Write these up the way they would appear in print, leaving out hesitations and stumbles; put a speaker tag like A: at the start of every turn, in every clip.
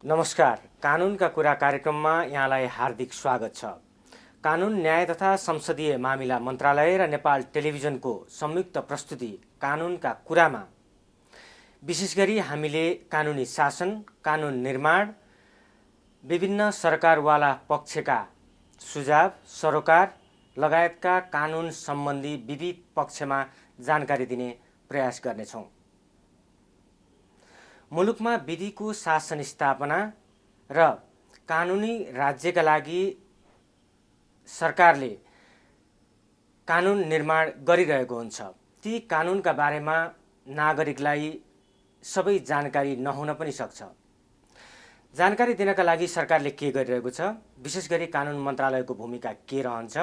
A: नमस्कार। कानुनका कुरा कार्यक्रममा यहाँलाई हार्दिक स्वागत छ। कानुन न्याय तथा संसदीय मामिला मन्त्रालय र नेपाल टेलिभिजनको संयुक्त प्रस्तुति कानुनका कुरामा विशेष गरी हामीले कानुनी शासन, कानुन निर्माण, विभिन्न सरकारवाला पक्षका सुझाव, सरोकार लगायतका कानुन सम्बन्धी विविध पक्षमा जानकारी दिने प्रयास गर्नेछौँ। मुलुकमा विधिको शासन स्थापना र कानुनी राज्यका लागि सरकारले कानुन निर्माण गरिरहेको हुन्छ। ती कानुनका बारेमा नागरिकलाई सबै जानकारी नहुन पनि सक्छ। जानकारी दिनका लागि सरकारले के गरिरहेको छ, विशेष गरी कानुन मन्त्रालयको भूमिका के रहन्छ,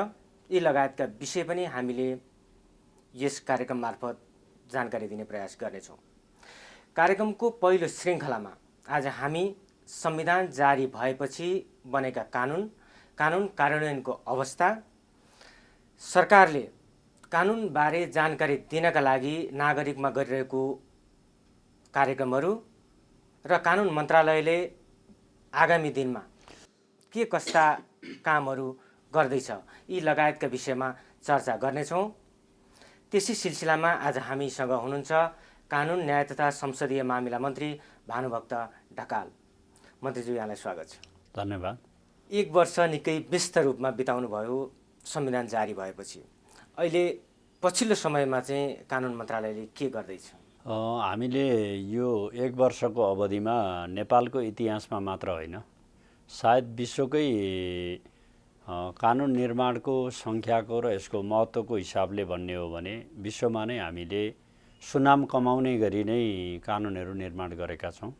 A: यी लगायतका विषय पनि हामीले यस कार्यक्रम मार्फत जानकारी दिने प्रयास गर्नेछौँ। कार्यक्रमको पहिलो श्रृङ्खलामा आज हामी संविधान जारी भएपछि बनेका कानुन कार्यान्वयनको अवस्था, सरकारले कानुनबारे जानकारी दिनका लागि नागरिकमा गरिरहेको कार्यक्रमहरू र कानुन मन्त्रालयले आगामी दिनमा के कस्ता कामहरू गर्दैछ, यी लगायतका विषयमा चर्चा गर्नेछौँ। त्यसै सिलसिलामा आज हामीसँग हुनुहुन्छ कानुन न्याय तथा संसदीय मामिला मन्त्री भानुभक्त ढकाल। मन्त्रीज्यू, यहाँलाई स्वागत छ।
B: धन्यवाद।
A: एक वर्ष निकै व्यस्त रूपमा बिताउनु भयो संविधान जारी भएपछि। अहिले पछिल्लो समयमा चाहिँ कानुन मन्त्रालयले के गर्दैछ?
B: हामीले यो एक वर्षको अवधिमा नेपालको इतिहासमा मात्र होइन, सायद विश्वकै कानुन निर्माणको सङ्ख्याको र यसको महत्त्वको हिसाबले भन्ने हो भने विश्वमा नै हामीले सुनाम कमाउने गरी नै कानुनहरू निर्माण गरेका छौँ।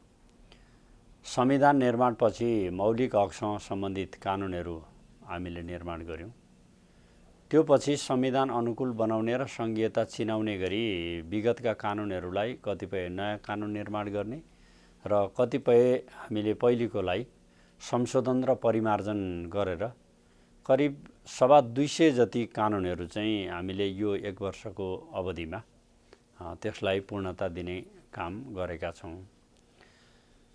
B: संविधान निर्माणपछि मौलिक हकसँग सम्बन्धित कानुनहरू हामीले निर्माण गऱ्यौँ। त्यो पछि संविधान अनुकूल बनाउने र सङ्घीयता चिनाउने गरी विगतका कानुनहरूलाई कतिपय नयाँ कानुन निर्माण गर्ने र कतिपय हामीले पहिलेकोलाई संशोधन र परिमार्जन गरेर करिब 250 जति कानुनहरू चाहिँ हामीले यो एक वर्षको अवधिमा त्यसलाई पूर्णता दिने काम गरेका छौँ।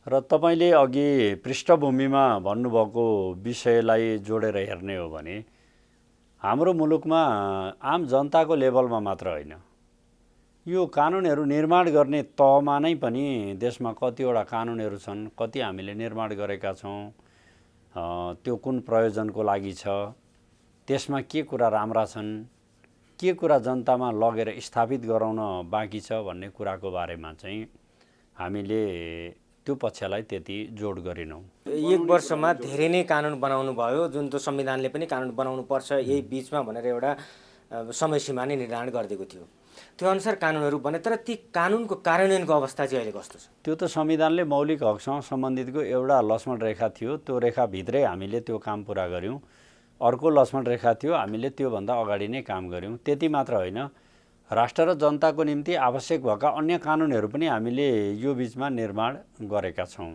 B: र तपाईँले अघि पृष्ठभूमिमा भन्नुभएको विषयलाई जोडेर हेर्ने हो भने हाम्रो मुलुकमा आम जनताको लेभलमा मात्र होइन, यो कानुनहरू निर्माण गर्ने तहमा नै पनि देशमा कतिवटा कानुनहरू छन्, कति हामीले निर्माण गरेका छौँ, त्यो कुन प्रयोजनको लागि छ, त्यसमा के कुरा राम्रा छन्, के कुरा जनतामा लगेर स्थापित गराउन बाँकी छ भन्ने कुराको बारेमा चाहिँ हामीले त्यो पक्षलाई त्यति जोड गरेनौँ।
A: एक वर्षमा धेरै नै कानुन बनाउनु भयो, जुन त संविधानले पनि कानुन बनाउनु पर्छ यही बिचमा भनेर एउटा समय सीमा नै निर्धारण गरिदिएको थियो। त्यो अनुसार कानुनहरू बने, तर ती कानुनको कार्यान्वयनको अवस्था चाहिँ अहिले कस्तो छ?
B: त्यो त संविधानले मौलिक हकसँग सम्बन्धितको एउटा लक्ष्मण रेखा थियो, त्यो रेखाभित्रै हामीले त्यो काम पुरा गऱ्यौँ। अर्को लक्ष्मण रेखा थियो, हामीले त्योभन्दा अगाडि नै काम गऱ्यौँ। त्यति मात्र होइन, राष्ट्र र जनताको निम्ति आवश्यक भएका अन्य कानुनहरू पनि हामीले यो बिचमा निर्माण गरेका छौँ।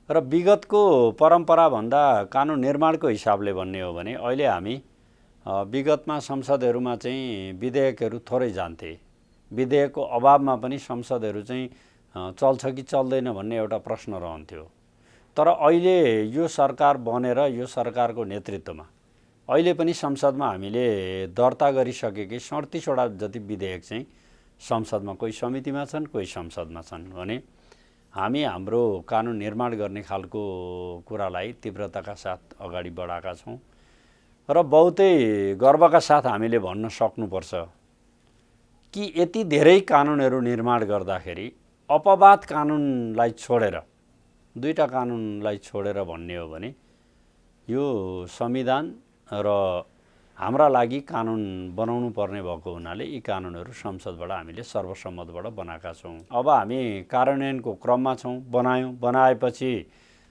B: र विगतको परम्पराभन्दा कानुन निर्माणको हिसाबले भन्ने हो भने अहिले हामी विगतमा संसदहरूमा चाहिँ विधेयकहरू थोरै जान्थे, विधेयकको अभावमा पनि संसदहरू चाहिँ चल्छ कि चल्दैन भन्ने एउटा प्रश्न रहन्थ्यो। तर अहिले यो सरकार बनेर यो सरकारको नेतृत्वमा अहिले पनि संसदमा हामीले दर्ता गरिसकेकै 37वटा जति विधेयक चाहिँ संसदमा कोही समितिमा छन्, कोही संसदमा छन् भने हामी हाम्रो कानुन निर्माण गर्ने खालको कुरालाई तीव्रताका साथ अगाडि बढाएका छौँ। र बहुतै गर्वका साथ हामीले भन्न सक्नुपर्छ कि यति धेरै कानुनहरू निर्माण गर्दाखेरि अपवाद कानुनलाई छोडेर, दुईटा कानुनलाई छोडेर भन्ने हो भने यो संविधान र हाम्रा लागि कानुन बनाउनु पर्ने भएको हुनाले यी कानुनहरू संसदबाट हामीले सर्वसम्मतबाट बनाएका छौँ। अब हामी कार्यान्वयनको क्रममा छौँ। बनाएपछि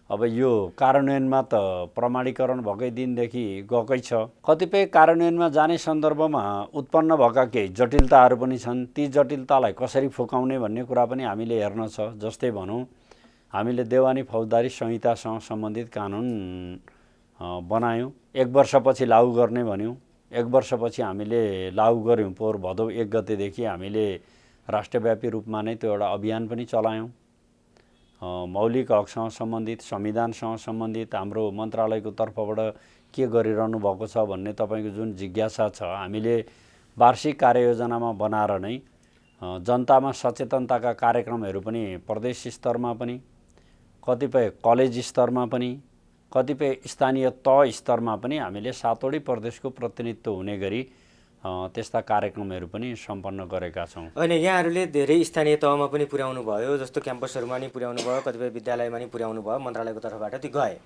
B: अब यो कार्यान्वयनमा त प्रमाणीकरण भएकै दिनदेखि गएकै छ। कतिपय कार्यान्वयनमा जाने सन्दर्भमा उत्पन्न भएका केही जटिलताहरू पनि छन्। ती जटिलतालाई कसरी फुकाउने भन्ने कुरा पनि हामीले हेर्न छ। जस्तै भनौँ, हामीले देवानी फौजदारी संहितासँग सम्बन्धित कानुन बनायौँ, एक वर्षपछि लागू गर्ने भन्यौँ। एक वर्षपछि हामीले लागू गऱ्यौँ। पोहोर भदौ 1 गतेदेखि हामीले राष्ट्रव्यापी रूपमा नै त्यो एउटा अभियान पनि चलायौँ। मौलिक हकसँग सम्बन्धित, संविधानसँग सम्बन्धित हाम्रो मन्त्रालयको तर्फबाट के गरिरहनु भएको छ भन्ने तपाईँको जुन जिज्ञासा छ, हामीले वार्षिक कार्ययोजनामा बनाएर नै जनतामा सचेतनताका कार्यक्रमहरू पनि प्रदेश स्तरमा पनि, कतिपय कलेज स्तरमा पनि, कतिपय स्थानीय तह स्तरमा पनि हामीले 7वटै प्रदेशको प्रतिनिधित्व हुने गरी त्यस्ता कार्यक्रमहरू पनि सम्पन्न गरेका छौँ।
A: होइन, यहाँहरूले धेरै स्थानीय तहमा पनि पुर्याउनु भयो, जस्तो क्याम्पसहरूमा नि पुर्याउनु भयो, कतिपय विद्यालयमा नि पुर्याउनु भयो, मन्त्रालयको तर्फबाट ती गए।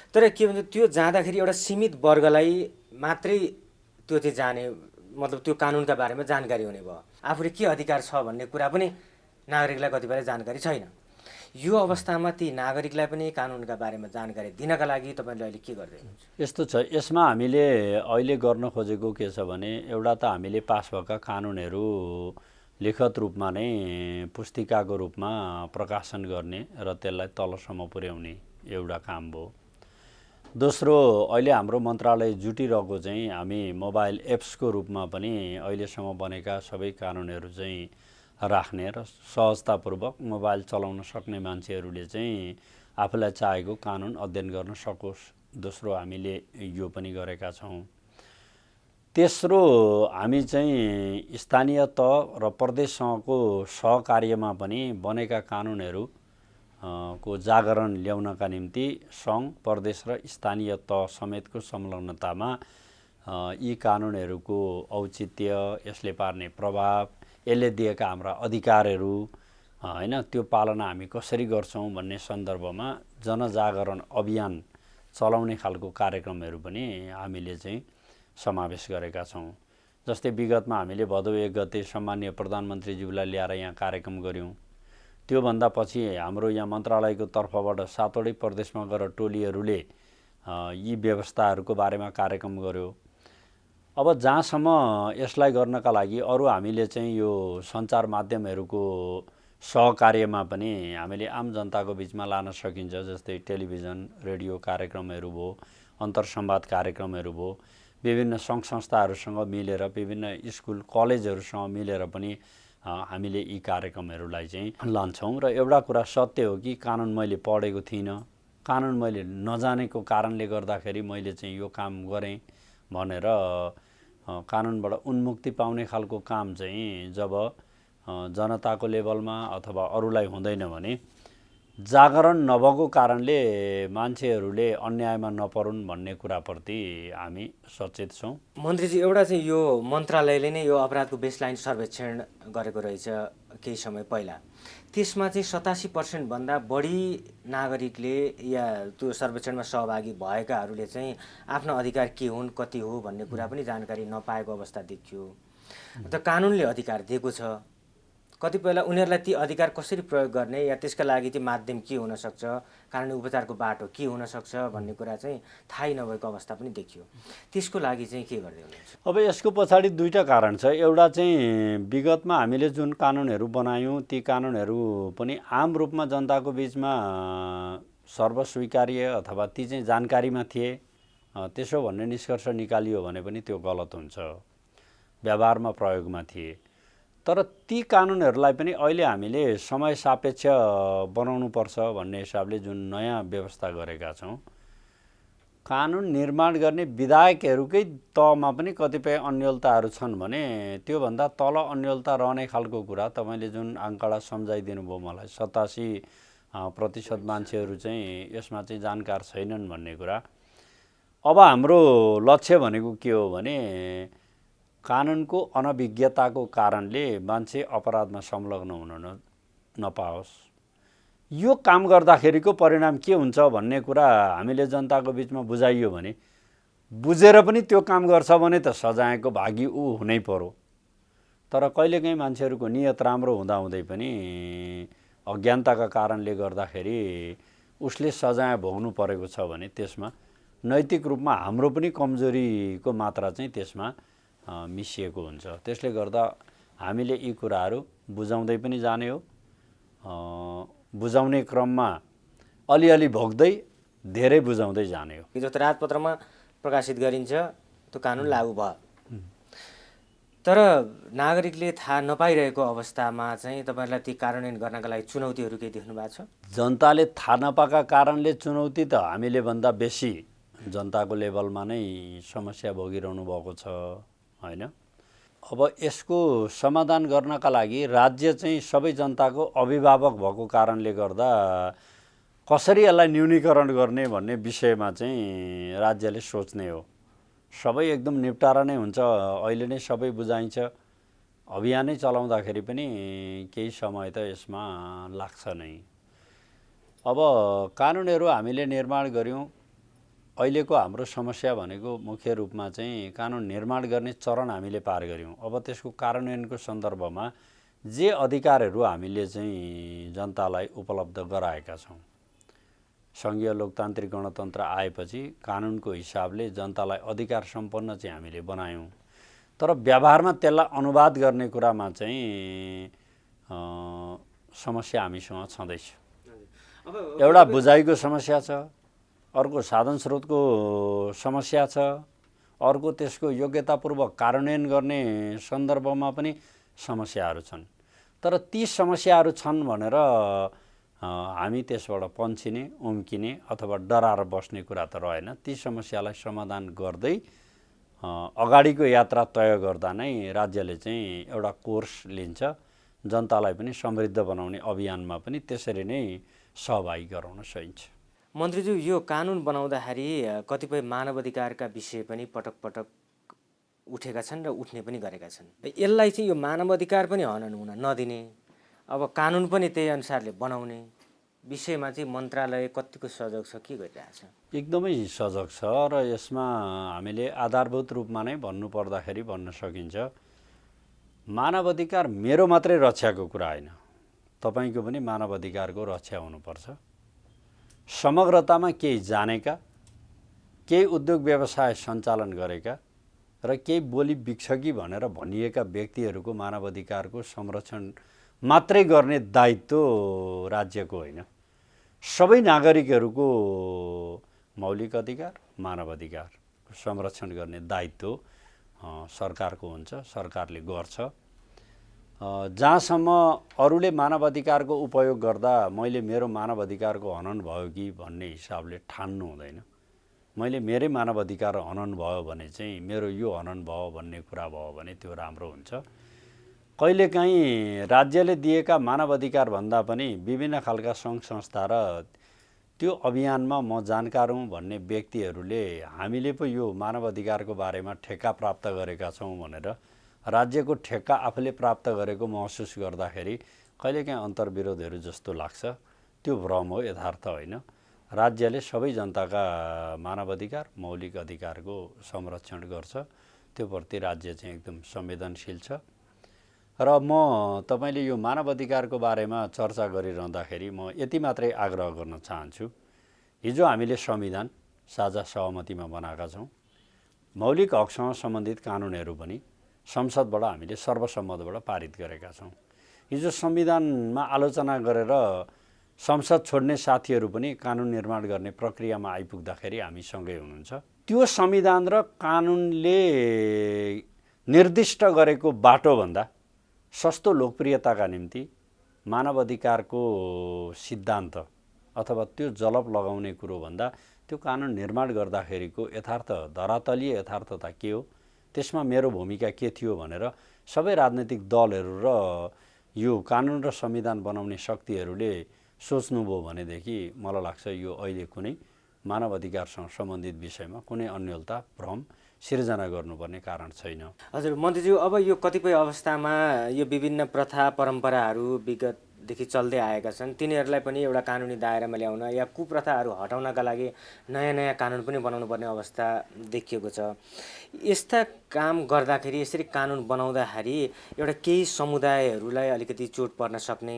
A: तर के भन्छ, त्यो जाँदाखेरि एउटा सीमित वर्गलाई मात्रै त्यो चाहिँ जाने, मतलब त्यो कानुनका बारेमा जानकारी हुने भयो। आफूले के अधिकार छ भन्ने कुरा पनि नागरिकलाई कतिपय जानकारी छैन। यो अवस्थामा ती नागरिकलाई पनि कानुनका बारेमा जानकारी दिनका लागि तपाईँले अहिले के गर्दै हुनुहुन्छ?
B: यस्तो छ, यसमा हामीले अहिले गर्न खोजेको के छ भने, एउटा त हामीले पास भएका कानुनहरू लिखित रूपमा नै पुस्तिकाको रूपमा प्रकाशन गर्ने र त्यसलाई तलसम्म पुर्याउने एउटा काम भयो। दोस्रो, अहिले हाम्रो मन्त्रालय जुटिरहेको चाहिँ हामी मोबाइल एप्सको रूपमा पनि अहिलेसम्म बनेका सबै कानुनहरू चाहिँ राख्ने र सहजतापूर्वक मोबाइल चलाउन सक्ने मान्छेहरूले चाहिँ आफूलाई चाहेको कानुन अध्ययन गर्न सकोस्। दोस्रो, हामीले यो पनि गरेका छौँ। तेस्रो, हामी चाहिँ स्थानीय तह र प्रदेशसँगको सहकार्यमा पनि बनेका कानुनहरू को जागरण ल्याउनका निम्ति सङ्घ, प्रदेश र स्थानीय तह समेतको संलग्नतामा यी कानुनहरूको औचित्य, यसले पार्ने प्रभाव, यसले दिएका हाम्रा अधिकारहरू होइन, त्यो पालना हामी कसरी गर्छौँ भन्ने सन्दर्भमा जनजागरण अभियान चलाउने खालको कार्यक्रमहरू पनि हामीले चाहिँ समावेश गरेका छौँ। जस्तै विगतमा हामीले भदौ 1 गते सम्माननीय प्रधानमन्त्रीज्यूलाई ल्याएर यहाँ कार्यक्रम गऱ्यौँ। त्योभन्दा पछि हाम्रो यहाँ मन्त्रालयको तर्फबाट 7वटै प्रदेशमा गएर टोलीहरूले यी व्यवस्थाहरूको बारेमा कार्यक्रम गर्यो। अब जहाँसम्म यसलाई गर्नका लागि अरू हामीले चाहिँ यो सञ्चार माध्यमहरूको सहकार्यमा पनि हामीले आम जनताको बिचमा लान सकिन्छ। जस्तै टेलिभिजन, रेडियो कार्यक्रमहरू भयो, अन्तर्संवाद कार्यक्रमहरू भयो, विभिन्न सङ्घ संस्थाहरूसँग मिलेर, विभिन्न स्कुल कलेजहरूसँग मिलेर पनि हामीले यी कार्यक्रमहरूलाई चाहिँ लान्छौँ। र एउटा कुरा सत्य हो कि कानुन मैले पढेको थिइनँ, कानुन मैले नजानेको कारणले गर्दाखेरि मैले चाहिँ यो काम गरेँ भनेर कानुनबाट उन्मुक्ति पाउने खालको काम चाहिँ जब जनताको लेभलमा अथवा अरूलाई हुँदैन भने जागरण नभएको कारणले मान्छेहरूले अन्यायमा नपरुन् भन्ने कुराप्रति हामी सचेत छौँ।
A: मन्त्रीजी, एउटा चाहिँ यो मन्त्रालयले नै यो अपराधको बेसलाइन सर्वेक्षण गरेको रहेछ केही समय पहिला। त्यसमा चाहिँ 87% भन्दा बढी नागरिकले या त्यो सर्वेक्षणमा सहभागी भएकाहरूले चाहिँ आफ्नो अधिकार के हुन्, कति हो भन्ने कुरा पनि जानकारी नपाएको अवस्था देखियो। त कानुनले अधिकार दिएको छ, कतिपयलाई उनीहरूलाई ती अधिकार कसरी प्रयोग गर्ने या त्यसका लागि त्यो माध्यम के हुनसक्छ, कानुनी उपचारको बाटो के हुनसक्छ भन्ने कुरा चाहिँ थाहै नभएको अवस्था पनि देखियो। त्यसको लागि चाहिँ के गर्दै हुनुहुन्छ?
B: अब यसको पछाडि दुईटा कारण छ। एउटा चाहिँ विगतमा हामीले जुन कानुनहरू बनायौँ ती कानुनहरू पनि आम रूपमा जनताको बिचमा सर्वस्वीकार्य अथवा ती चाहिँ जानकारीमा थिए, त्यसो भन्ने निष्कर्ष निकालियो भने पनि त्यो गलत हुन्छ, व्यवहारमा प्रयोगमा थिए। तर ती कानुनहरूलाई पनि अहिले हामीले समय सापेक्ष बनाउनुपर्छ भन्ने हिसाबले जुन नयाँ व्यवस्था गरेका छौँ, कानुन निर्माण गर्ने विधायकहरूकै तहमा पनि कतिपय अन्यलताहरू छन् भने त्योभन्दा तल अन्यलता रहने खालको कुरा तपाईँले जुन आङ्कडा सम्झाइदिनु भयो मलाई, 87% मान्छेहरू चाहिँ यसमा चाहिँ जानकार छैनन् भन्ने कुरा। अब हाम्रो लक्ष्य भनेको के हो भने कानुनको अनभिज्ञताको कारणले मान्छे अपराधमा संलग्न हुन नपाओस्। यो काम गर्दाखेरिको परिणाम के हुन्छ भन्ने कुरा हामीले जनताको बिचमा बुझाइयो भने, बुझेर पनि त्यो काम गर्छ भने त सजायको भागी ऊ हुनै पर्यो। तर कहिलेकाहीँ मान्छेहरूको नियत राम्रो हुँदाहुँदै पनि अज्ञानताका कारणले गर्दाखेरि उसले सजाय भोग्नु परेको छ भने त्यसमा नैतिक रूपमा हाम्रो पनि कमजोरीको मात्रा चाहिँ त्यसमा मिसिएको हुन्छ। त्यसले गर्दा हामीले यी कुराहरू बुझाउँदै पनि जाने हो, बुझाउने क्रममा अलिअलि भोग्दै धेरै बुझाउँदै जाने हो।
A: जस्तो राजपत्रमा प्रकाशित गरिन्छ त्यो कानुन लागू भयो, तर नागरिकले थाहा नपाइरहेको अवस्थामा चाहिँ तपाईँहरूलाई ती कार्यान्वयन गर्नका लागि चुनौतीहरू केही देख्नु भएको छ?
B: जनताले थाहा नपाएका कारणले चुनौती त हामीले भन्दा बेसी जनताको लेभलमा नै समस्या भोगिरहनु भएको छ होइन। अब यसको समाधान गर्नका लागि राज्य चाहिँ सबै जनताको अभिभावक भएको कारणले गर्दा कसरी यसलाई न्यूनीकरण गर्ने भन्ने विषयमा चाहिँ राज्यले सोच्ने हो। सबै एकदम निपटारा नै हुन्छ, अहिले नै सबै बुझाइन्छ, अभियानै चलाउँदाखेरि पनि केही समय त यसमा लाग्छ नै। अब कानुनहरू हामीले निर्माण गऱ्यौँ। अहिलेको हाम्रो समस्या भनेको मुख्य रूपमा चाहिँ कानुन निर्माण गर्ने चरण हामीले पार गऱ्यौँ। अब त्यसको कार्यान्वयनको सन्दर्भमा जे अधिकारहरू हामीले चाहिँ जनतालाई उपलब्ध गराएका छौँ, सङ्घीय लोकतान्त्रिक गणतन्त्र आएपछि कानुनको हिसाबले जनतालाई अधिकार सम्पन्न चाहिँ हामीले बनायौँ। तर व्यवहारमा त्यसलाई अनुवाद गर्ने कुरामा चाहिँ समस्या हामीसँग छँदैछ। एउटा बुझाइको समस्या छ, अर्को साधन स्रोतको समस्या छ, अर्को त्यसको योग्यतापूर्वक कार्यान्वयन गर्ने सन्दर्भमा पनि समस्याहरू छन्। तर ती समस्याहरू छन् भनेर हामी त्यसबाट पन्छिने, उम्किने अथवा डराएर बस्ने कुरा त रहेन। ती समस्यालाई समाधान गर्दै अगाडिको यात्रा तय गर्दा नै राज्यले चाहिँ एउटा कोर्स लिन्छ, जनतालाई पनि समृद्ध बनाउने अभियानमा पनि त्यसरी नै सहभागी गराउन सकिन्छ।
A: मन्त्रीज्यू, यो कानुन बनाउँदाखेरि कतिपय मानवाधिकारका विषय पनि पटक पटक उठेका छन् र उठ्ने पनि गरेका छन्। यसलाई चाहिँ यो मानवाधिकार पनि हनन हुन नदिने, अब कानुन पनि त्यही अनुसारले बनाउने विषयमा चाहिँ मन्त्रालय कतिको सजग छ, के गरिरहेछ?
B: एकदमै सजग छ र यसमा हामीले आधारभूत रूपमा नै भन्नुपर्दाखेरि भन्न सकिन्छ, मानवाधिकार मेरो मात्रै रक्षाको कुरा होइन, तपाईँको पनि मानवाधिकारको रक्षा हुनुपर्छ। समग्रतामा केही जानेका, केही उद्योग व्यवसाय सञ्चालन गरेका र केही बोली बिग्छ कि भनेर भनिएका व्यक्तिहरूको मानवाधिकारको संरक्षण मात्रै गर्ने दायित्व राज्यको होइन। सबै नागरिकहरूको मौलिक अधिकार, मानवाधिकार संरक्षण गर्ने दायित्व सरकारको हुन्छ, सरकारले गर्छ। जहाँसम्म अरूले मानवाधिकारको उपयोग गर्दा मैले मेरो मानवाधिकारको हनन भयो कि भन्ने हिसाबले ठान्नु हुँदैन। मैले मेरै मानवाधिकार हनन भयो भने चाहिँ मेरो यो हनन भयो भन्ने कुरा भयो भने त्यो राम्रो हुन्छ। कहिलेकाहीँ राज्यले दिएका मानवाधिकार भन्दा पनि विभिन्न खालका सङ्घ संस्था र त्यो अभियानमा म जानकार हुँ भन्ने व्यक्तिहरूले हामीले पो यो मानवाधिकारको बारेमा ठेक्का प्राप्त गरेका छौँ भनेर राज्यको ठेक्का आफूले प्राप्त गरेको महसुस गर्दाखेरि कहिलेकाहीँ अन्तर्विरोधहरू जस्तो लाग्छ। त्यो भ्रम हो, यथार्थ होइन। राज्यले सबै जनताका मानवाधिकार, मौलिक अधिकारको संरक्षण गर्छ। त्यो प्रति राज्य चाहिँ एकदम संवेदनशील छ। र म तपाईँले यो मानवाधिकारको बारेमा चर्चा गरिरहँदाखेरि म यति मात्रै आग्रह गर्न चाहन्छु, हिजो हामीले संविधान साझा सहमतिमा बनाएका छौँ। मौलिक हकसँग सम्बन्धित कानुनहरू पनि संसदबाट हामीले सर्वसम्मतबाट पारित गरेका छौँ। हिजो संविधानमा आलोचना गरेर संसद छोड्ने साथीहरू पनि कानुन निर्माण गर्ने प्रक्रियामा आइपुग्दाखेरि हामीसँगै हुनुहुन्छ। त्यो संविधान र कानुनले निर्दिष्ट गरेको बाटोभन्दा सस्तो लोकप्रियताका निम्ति मानवाधिकारको सिद्धान्त अथवा त्यो जलप लगाउने कुरोभन्दा त्यो कानुन निर्माण गर्दाखेरिको यथार्थ, धरातलीय यथार्थता के हो, त्यसमा मेरो भूमिका के थियो भनेर सबै राजनैतिक दलहरू र यो कानुन र संविधान बनाउने शक्तिहरूले सोच्नुभयो भनेदेखि मलाई लाग्छ यो अहिले कुनै मानवाधिकारसँग सम्बन्धित विषयमा कुनै अन्योलता, भ्रम सिर्जना गर्नुपर्ने कारण छैन।
A: हजुर मन्त्रीज्यू, अब यो कतिपय अवस्थामा यो विभिन्न प्रथा परम्पराहरू विगतदेखि चल्दै आएका छन्, तिनीहरूलाई पनि एउटा कानुनी दायरामा ल्याउन या कुप्रथाहरू हटाउनका लागि नयाँ नयाँ कानुन पनि बनाउनु पर्ने अवस्था देखिएको छ। यस्ता काम गर्दाखेरि, यसरी कानुन बनाउँदाखेरि एउटा केही समुदायहरूलाई अलिकति चोट पर्न सक्ने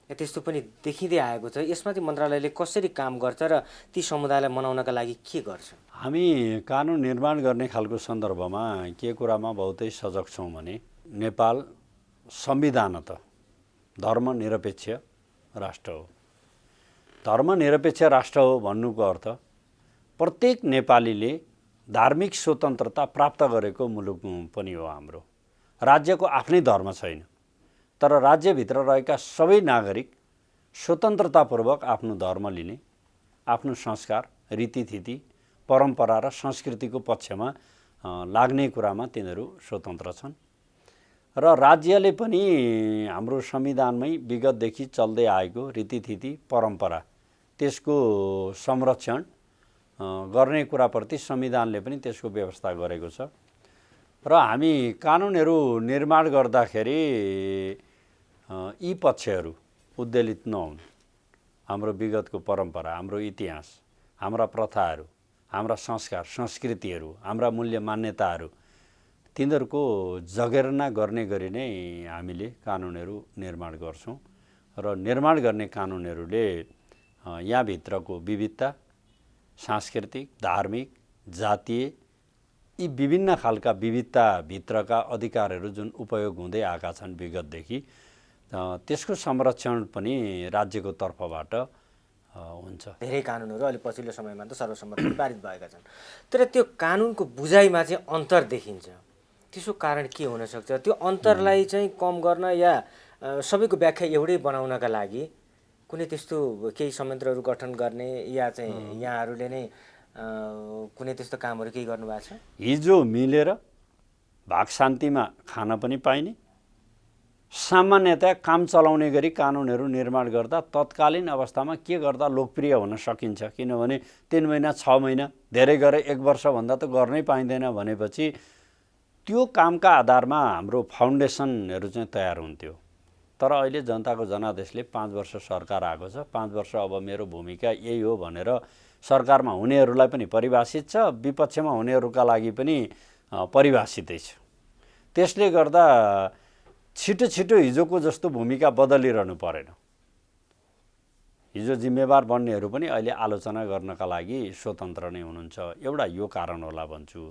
A: त्यस्तो पनि देखिँदै आएको छ। यसमा चाहिँ मन्त्रालयले कसरी काम गर्छ र ती समुदायलाई मनाउनका लागि के गर्छ?
B: हामी कानुन निर्माण गर्ने खालको सन्दर्भमा के कुरामा बहुतै सजग छौँ भने नेपाल संविधानतः धर्मनिरपेक्ष राष्ट्र हो। धर्मनिरपेक्ष राष्ट्र हो भन्नुको अर्थ प्रत्येक नेपालीले धार्मिक स्वतन्त्रता प्राप्त गरेको मुलुक पनि हो हाम्रो। राज्यको आफ्नै धर्म छैन, तर राज्यभित्र रहेका सबै नागरिक स्वतन्त्रतापूर्वक आफ्नो धर्म लिने, आफ्नो संस्कार, रीतिथिति, परम्परा र संस्कृतिको पक्षमा लाग्ने कुरामा तिनीहरू स्वतन्त्र छन्। र राज्यले पनि हाम्रो संविधानमै विगतदेखि चल्दै आएको रीतिथिति, परम्परा त्यसको संरक्षण गर्ने कुराप्रति संविधानले पनि त्यसको व्यवस्था गरेको छ। र हामी कानुनहरू निर्माण गर्दाखेरि यी पक्षहरू उद्वेलित नहुन्। हाम्रो विगतको परम्परा, हाम्रो इतिहास, हाम्रा प्रथाहरू, हाम्रा संस्कार, संस्कृतिहरू, हाम्रा मूल्य मान्यताहरू तिनीहरूको जगेर्ना गर्ने गरी नै हामीले कानुनहरू निर्माण गर्छौँ। र निर्माण गर्ने कानुनहरूले यहाँभित्रको विविधता, सांस्कृतिक, धार्मिक, जातीय यी विभिन्न खालका विविधताभित्रका अधिकारहरू जुन उपयोग हुँदै आएका छन् विगतदेखि, त्यसको संरक्षण पनि राज्यको तर्फबाट हुन्छ।
A: धेरै कानुनहरू अहिले पछिल्लो समयमा त सर्वसम्मतले पारित भएका छन्, तर त्यो कानुनको बुझाइमा चाहिँ अन्तर देखिन्छ। त्यसको कारण के हुनसक्छ? त्यो अन्तरलाई चाहिँ कम गर्न या सबैको व्याख्या एउटै बनाउनका लागि कुनै त्यस्तो केही संयन्त्रहरू गठन गर्ने या चाहिँ यहाँहरूले नै कुनै त्यस्तो कामहरू केही गर्नुभएको छ?
B: हिजो मिलेर भाग शान्तिमा खान पनि पाइने, सामान्यतया काम चलाउने गरी कानुनहरू निर्माण गर्दा तत्कालीन अवस्थामा के गर्दा लोकप्रिय हुन सकिन्छ? किनभने 3 महिना 6 महिना धेरै गरे 1 वर्षभन्दा त गर्नै पाइँदैन भनेपछि त्यो कामका आधारमा हाम्रो फाउन्डेसनहरू चाहिँ तयार हुन्थ्यो। तर अहिले जनताको जनादेशले 5 वर्ष सरकार आएको छ, 5 वर्ष अब मेरो भूमिका यही हो भनेर सरकारमा हुनेहरूलाई पनि परिभाषित छ, विपक्षमा हुनेहरूका लागि पनि परिभाषितै छ। त्यसले गर्दा छिटो छिटो हिजोको जस्तो भूमिका बदलिरहनु परेन। हिजो जिम्मेवार बन्नेहरू पनि अहिले आलोचना गर्नका लागि स्वतन्त्र नै हुनुहुन्छ। एउटा यो कारण होला भन्छु।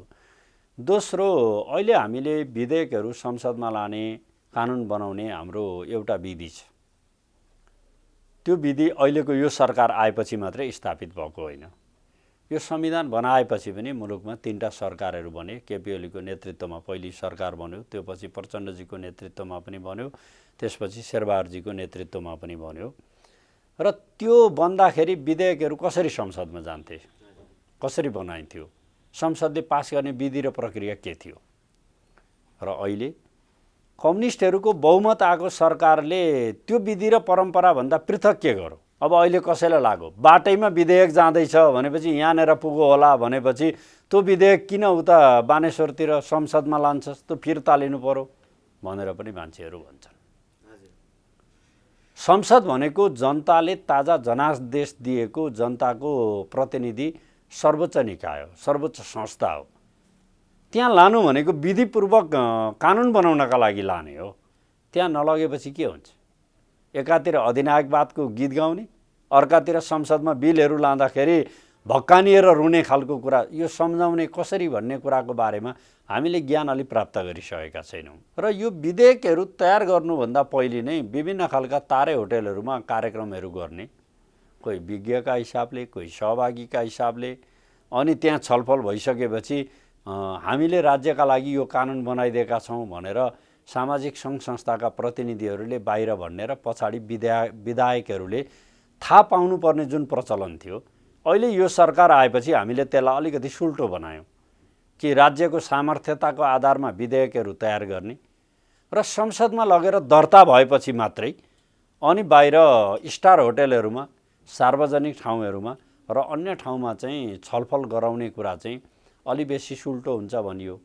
B: दोस्रो, अहिले हामीले विधेयकहरू संसदमा लाने, कानुन बनाउने हाम्रो एउटा विधि छ। त्यो विधि अहिलेको यो सरकार आएपछि मात्रै स्थापित भएको होइन। यो संविधान बनाएपछि पनि मुलुकमा 3टा सरकारहरू बने। केपी ओलीको नेतृत्वमा पहिली सरकार बन्यो, त्यो पछि प्रचण्डजीको नेतृत्वमा पनि बन्यो, त्यसपछि शेरबहादुरजीको नेतृत्वमा पनि बन्यो। र त्यो बन्दाखेरि विधेयकहरू कसरी संसदमा जान्थे, कसरी बनाइन्थ्यो, संसदले पास गर्ने विधि र प्रक्रिया के थियो? र अहिले कम्युनिस्टहरूको बहुमत आएको सरकारले त्यो विधि र परम्पराभन्दा पृथक के गर्यो? अब अहिले कसैलाई लाग्यो बाटैमा विधेयक जाँदैछ भनेपछि यहाँनिर पुगो होला भनेपछि त्यो विधेयक किन उता बानेश्वरतिर संसदमा लान्छस्, त्यो फिर्ता लिनु पर्यो भनेर पनि मान्छेहरू भन्छन्। संसद भनेको जनताले ताजा जनादेश दिएको जनताको प्रतिनिधि सर्वोच्च निकाय हो, सर्वोच्च संस्था हो। त्यहाँ लानु भनेको विधिपूर्वक कानुन बनाउनका लागि लाने हो। त्यहाँ नलगेपछि के हुन्छ? एकातिर अधिनायकवादको गीत गाउने, अर्कातिर संसदमा बिलहरू लाँदाखेरि भक्कानिएर रुने खालको कुरा, यो सम्झाउने कसरी भन्ने कुराको बारेमा हामीले ज्ञान अलि प्राप्त गरिसकेका छैनौँ। र यो विधेयकहरू तयार गर्नुभन्दा पहिले नै विभिन्न खालका तारे होटेलहरूमा कार्यक्रमहरू गर्ने, कोही विज्ञका हिसाबले, कोही सहभागीका हिसाबले, अनि त्यहाँ छलफल भइसकेपछि हामीले राज्यका लागि यो कानुन बनाइदिएका छौँ भनेर सामाजिक सङ्घ संस्थाका प्रतिनिधिहरूले बाहिर भन्ने र पछाडि विधायकहरूले थाहा पाउनुपर्ने जुन प्रचलन थियो, अहिले यो सरकार आएपछि हामीले त्यसलाई अलिकति सुल्टो बनायौँ कि राज्यको सामर्थ्यताको आधारमा विधेयकहरू तयार गर्ने र संसदमा लगेर दर्ता भएपछि मात्रै अनि बाहिर स्टार होटेलहरूमा, सार्वजनिक ठाउँहरूमा र अन्य ठाउँमा चाहिँ छलफल गराउने कुरा चाहिँ अलि बेसी सुल्टो हुन्छ भनियो।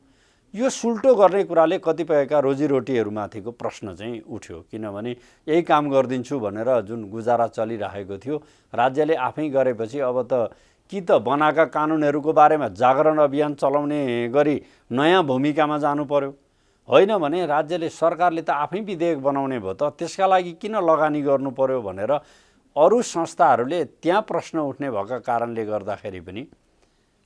B: यो सुल्टो गर्ने कुराले कतिपयका रोजीरोटीहरूमाथिको प्रश्न चाहिँ उठ्यो। किनभने यही काम गरिदिन्छु भनेर जुन गुजारा चलिरहेको थियो, राज्यले आफै गरेपछि अब त कि त बनाएका कानुनहरूको बारेमा जागरण अभियान चलाउने गरी नयाँ भूमिकामा जानु पर्यो, होइन भने राज्यले, सरकारले त आफै विधेयक बनाउने भयो त त्यसका लागि किन लगानी गर्नु पर्यो भनेर अरू संस्थाहरूले त्यहाँ प्रश्न उठ्ने भएका कारणले गर्दाखेरि पनि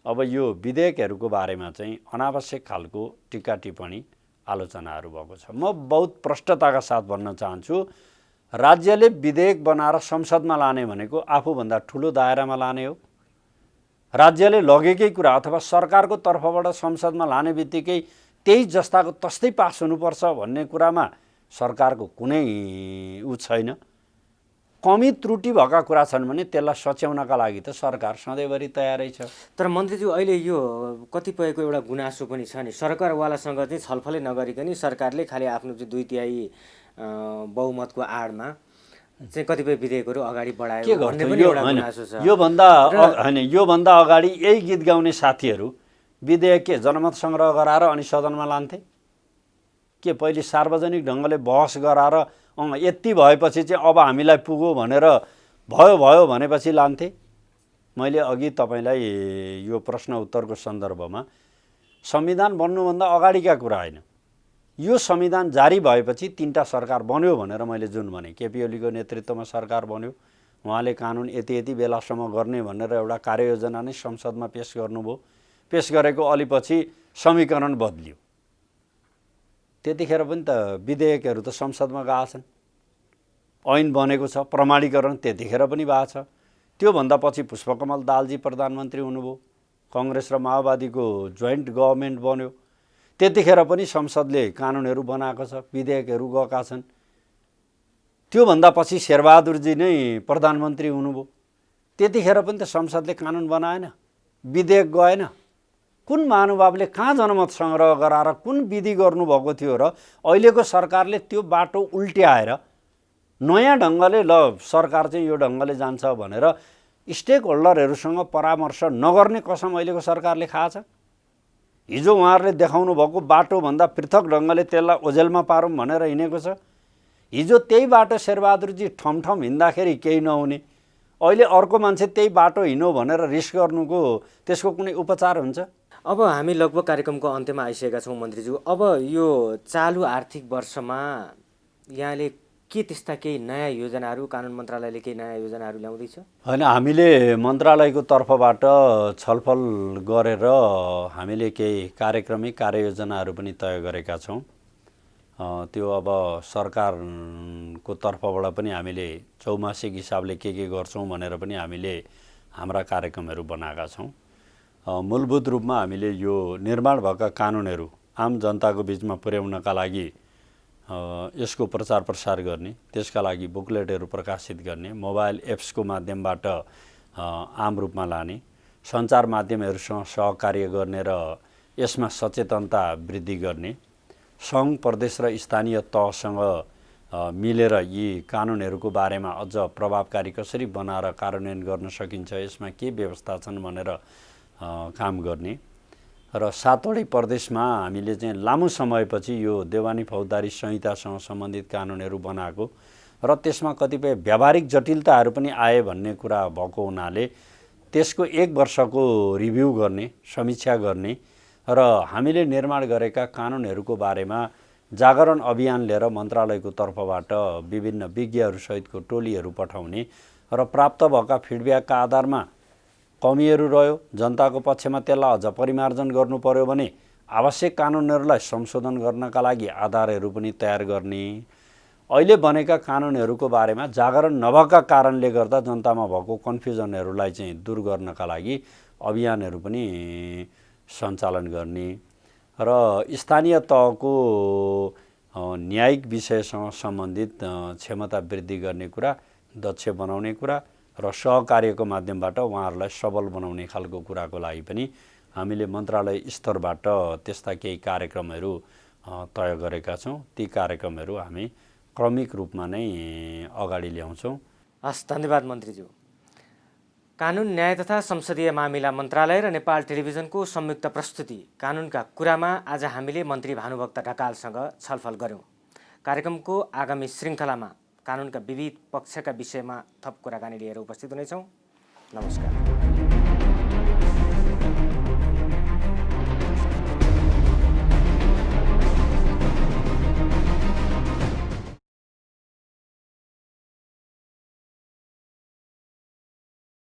B: अब यो विधेयकहरूको बारेमा चाहिँ अनावश्यक खालको टिका टिप्पणी आलोचनाहरू भएको छ। म बहुत प्रष्टताका साथ भन्न चाहन्छु, राज्यले विधेयक बनाएर संसदमा लाने भनेको आफूभन्दा ठुलो दायरामा लाने हो। राज्यले लगेकै कुरा अथवा सरकारको तर्फबाट संसदमा लाने बित्तिकै त्यही जस्ताको तस्तै पास हुनुपर्छ भन्ने कुरामा सरकारको कुनै छैन। कमी त्रुटि भएका कुरा छन् भने त्यसलाई सच्याउनका लागि त सरकार सधैँभरि तयारै छ।
A: तर मन्त्रीज्यू अहिले यो कतिपयको एउटा गुनासो पनि छ नि, सरकारवालासँग चाहिँ छलफलै नगरिकन सरकारले खालि आफ्नो चाहिँ 2/3 बहुमतको आडमा चाहिँ कतिपय विधेयकहरू अगाडि बढायो भन्ने पनि एउटा गुनासो छ।
B: योभन्दा अगाडि यही गीत गाउने साथीहरू विधेयक के जनमत सङ्ग्रह गराएर अनि सदनमा लान्थे के? पहिले सार्वजनिक ढङ्गले बहस गराएर यति भएपछि चाहिँ अब हामीलाई पुग्यो भनेर भयो भनेपछि लान्थे। मैले अघि तपाईँलाई यो प्रश्न उत्तरको सन्दर्भमा संविधान बन्नुभन्दा अगाडिका कुरा होइन, यो संविधान जारी भएपछि 3टा सरकार बन्यो भनेर मैले जुन भने, केपी ओलीको नेतृत्वमा सरकार बन्यो, उहाँले कानुन यति बेलासम्म गर्ने भनेर एउटा कार्ययोजना नै संसदमा पेश गर्नुभयो। पेश गरेको अलिपछि समीकरण बदलियो, त्यतिखेर पनि त विधेयकहरू त संसदमा गएको छन्, ऐन बनेको छ, प्रमाणीकरण त्यतिखेर पनि भएको छ। त्योभन्दा पछि पुष्पकमल दाहालजी प्रधानमन्त्री हुनुभयो, कङ्ग्रेस र माओवादीको जोइन्ट गभर्मेन्ट बन्यो, त्यतिखेर पनि संसदले कानुनहरू बनाएको छ, विधेयकहरू गएका छन्। त्योभन्दा पछि शेरबहादुरजी नै प्रधानमन्त्री हुनुभयो, त्यतिखेर पनि त संसदले कानुन बनाएन, विधेयक गएन। कुन महानुभावले कहाँ जनमत सङ्ग्रह गराएर कुन विधि गर्नुभएको थियो र अहिलेको सरकारले त्यो बाटो उल्ट्याएर नयाँ ढङ्गले ल सरकार चाहिँ यो ढङ्गले जान्छ भनेर स्टेक होल्डरहरूसँग परामर्श नगर्ने कसम अहिलेको सरकारले खाएछ। हिजो उहाँहरूले देखाउनु भएको बाटोभन्दा पृथक ढङ्गले त्यसलाई ओझेलमा पारौँ भनेर हिँडेको छ। हिजो त्यही बाटो शेरबहादुरजी ठमठम हिँड्दाखेरि केही नहुने, अहिले अर्को मान्छे त्यही बाटो हिँड्यो भनेर रिस्क गर्नुको त्यसको कुनै उपचार हुन्छ?
A: अब हामी लगभग कार्यक्रमको अन्त्यमा आइसकेका छौँ मन्त्रीज्यू। अब यो चालु आर्थिक वर्षमा यहाँले के त्यस्ता केही नयाँ योजनाहरू, कानुन मन्त्रालयले केही नयाँ योजनाहरू ल्याउँदैछ?
B: होइन, हामीले मन्त्रालयको तर्फबाट छलफल गरेर हामीले केही कार्यक्रमिक कार्ययोजनाहरू पनि तय गरेका छौँ। त्यो अब सरकारको तर्फबाट पनि हामीले चौमासिक हिसाबले के गर्छौँ भनेर पनि हामीले हाम्रा कार्यक्रमहरू बनाएका छौँ। मूलभूत रूपमा हामीले यो निर्माण भएका कानुनहरू आम जनताको बिचमा पुर्याउनका लागि यसको प्रचार प्रसार गर्ने, त्यसका लागि बुकलेटहरू प्रकाशित गर्ने, मोबाइल एप्सको माध्यमबाट आम रूपमा लाने, सञ्चार माध्यमहरूसँग सहकार्य गर्ने र यसमा सचेतनता वृद्धि गर्ने, सङ्घ प्रदेश र स्थानीय तहसँग मिलेर यी कानुनहरूको बारेमा अझ प्रभावकारी कसरी बनाएर कार्यान्वयन गर्न सकिन्छ, यसमा के व्यवस्था छन् भनेर काम गर्ने र 7वटै प्रदेशमा हामीले चाहिँ लामो समयपछि यो देवानी फौजदारी संहितासँग सम्बन्धित कानुनहरू बनाएको र त्यसमा कतिपय व्यावहारिक जटिलताहरू पनि आए भन्ने कुरा भएको हुनाले त्यसको 1 वर्षको रिभ्यू गर्ने, समीक्षा गर्ने र हामीले निर्माण गरेका कानुनहरूको बारेमा जागरण अभियान लिएर मन्त्रालयको तर्फबाट विभिन्न विज्ञहरूसहितको टोलीहरू पठाउने र प्राप्त भएका फिडब्याकका आधारमा कमीहरू रह्यो, जनताको पक्षमा त्यसलाई अझ परिमार्जन गर्नु पर्यो भने आवश्यक कानुनहरूलाई संशोधन गर्नका लागि आधारहरू पनि तयार गर्ने, अहिले बनेका कानुनहरूको बारेमा जागरण नभएका कारणले गर्दा जनतामा भएको कन्फ्युजनहरूलाई चाहिँ दूर गर्नका लागि अभियानहरू पनि सञ्चालन गर्ने र स्थानीय तहको न्यायिक विषयसँग सम्बन्धित क्षमता वृद्धि गर्ने कुरा, दक्ष बनाउने कुरा र सहकार्यको माध्यमबाट उहाँहरूलाई सबल बनाउने खालको कुराको लागि पनि हामीले मन्त्रालय स्तरबाट त्यस्ता केही कार्यक्रमहरू तय गरेका छौँ। ती कार्यक्रमहरू हामी क्रमिक रूपमा नै अगाडि ल्याउँछौँ।
A: हस्, धन्यवाद मन्त्रीज्यू। कानुन, न्याय तथा संसदीय मामिला मन्त्रालय र नेपाल टेलिभिजनको संयुक्त प्रस्तुति कानुनका कुरामा आज हामीले मन्त्री भानुभक्त ढकालसँग छलफल गऱ्यौँ। कार्यक्रमको आगामी श्रृङ्खलामा कानुनका विविध पक्षका विषयमा थप कुराकानी लिएर उपस्थित हुनेछौँ। नमस्कार।